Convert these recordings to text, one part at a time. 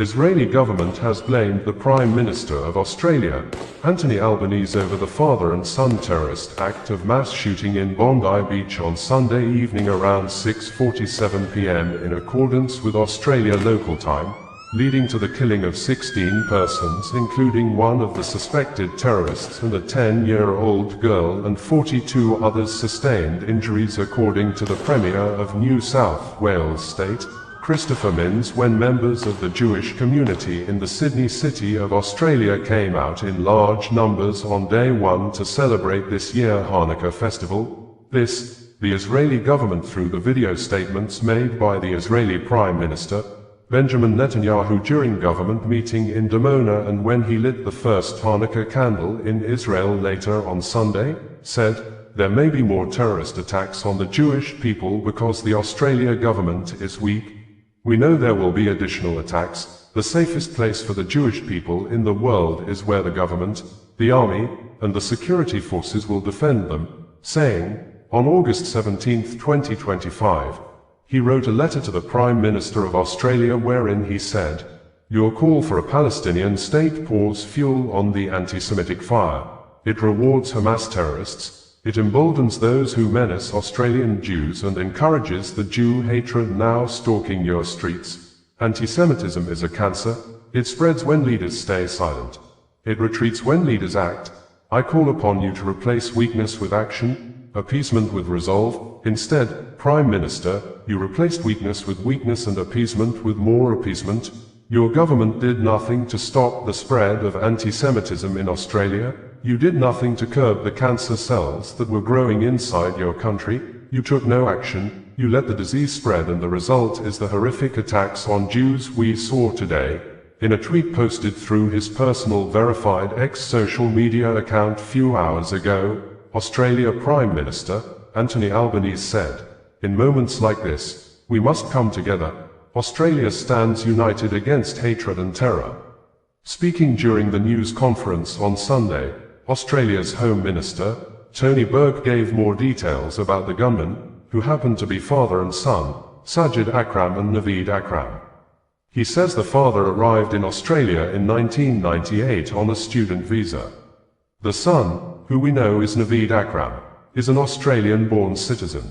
Israeli government has blamed the Prime Minister of Australia, Anthony Albanese, over the father and son terrorist act of mass shooting in Bondi Beach on Sunday evening around 6:47 p.m. in accordance with Australia local time, leading to the killing of 16 persons, including one of the suspected terrorists and a 10-year-old girl, and 42 others sustained injuries, according to the Premier of New South Wales State, Christopher Minns, when members of the Jewish community in the Sydney City of Australia came out in large numbers on day one to celebrate this year's Hanukkah festival. The Israeli government, through the video statements made by the Israeli Prime Minister, Benjamin Netanyahu, during government meeting in Dimona and when he lit the first Hanukkah candle in Israel later on Sunday, said, "There may be more terrorist attacks on the Jewish people because the Australia government is weak. We know there will be additional attacks. The safest place for the Jewish people in the world is where the government, the army, and the security forces will defend them," saying, on August 17, 2025, he wrote a letter to the Prime Minister of Australia wherein he said, "Your call for a Palestinian state pours fuel on the anti-Semitic fire. It rewards Hamas terrorists. It emboldens those who menace Australian Jews and encourages the Jew hatred now stalking your streets. Anti-Semitism is a cancer. It spreads when leaders stay silent. It retreats when leaders act. I call upon you to replace weakness with action, appeasement with resolve. Instead, Prime Minister, you replaced weakness with weakness and appeasement with more appeasement. Your government did nothing to stop the spread of anti-Semitism in Australia. You did nothing to curb the cancer cells that were growing inside your country. You took no action. You let the disease spread, and the result is the horrific attacks on Jews we saw today." In a tweet posted through his personal verified X social media account few hours ago, Australia Prime Minister Anthony Albanese said, "In moments like this, we must come together. Australia stands united against hatred and terror." Speaking during the news conference on Sunday, Australia's Home Minister, Tony Burke, gave more details about the gunmen, who happened to be father and son, Sajid Akram and Naveed Akram. He says the father arrived in Australia in 1998 on a student visa. The son, who we know is Naveed Akram, is an Australian-born citizen.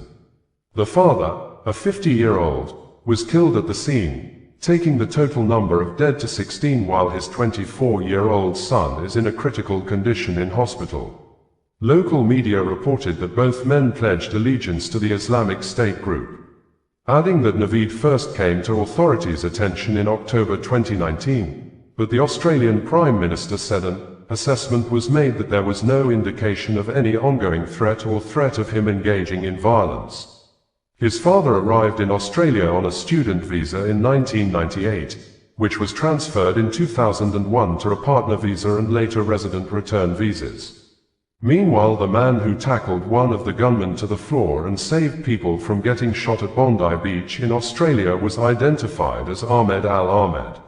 The father, a 50-year-old, was killed at the scene, taking the total number of dead to 16, while his 24-year-old son is in a critical condition in hospital. Local media reported that both men pledged allegiance to the Islamic State group, adding that Naveed first came to authorities' attention in October 2019, but the Australian Prime Minister said an assessment was made that there was no indication of any ongoing threat or threat of him engaging in violence. His father arrived in Australia on a student visa in 1998, which was transferred in 2001 to a partner visa and later resident return visas. Meanwhile, the man who tackled one of the gunmen to the floor and saved people from getting shot at Bondi Beach in Australia was identified as Ahmed Al Ahmed.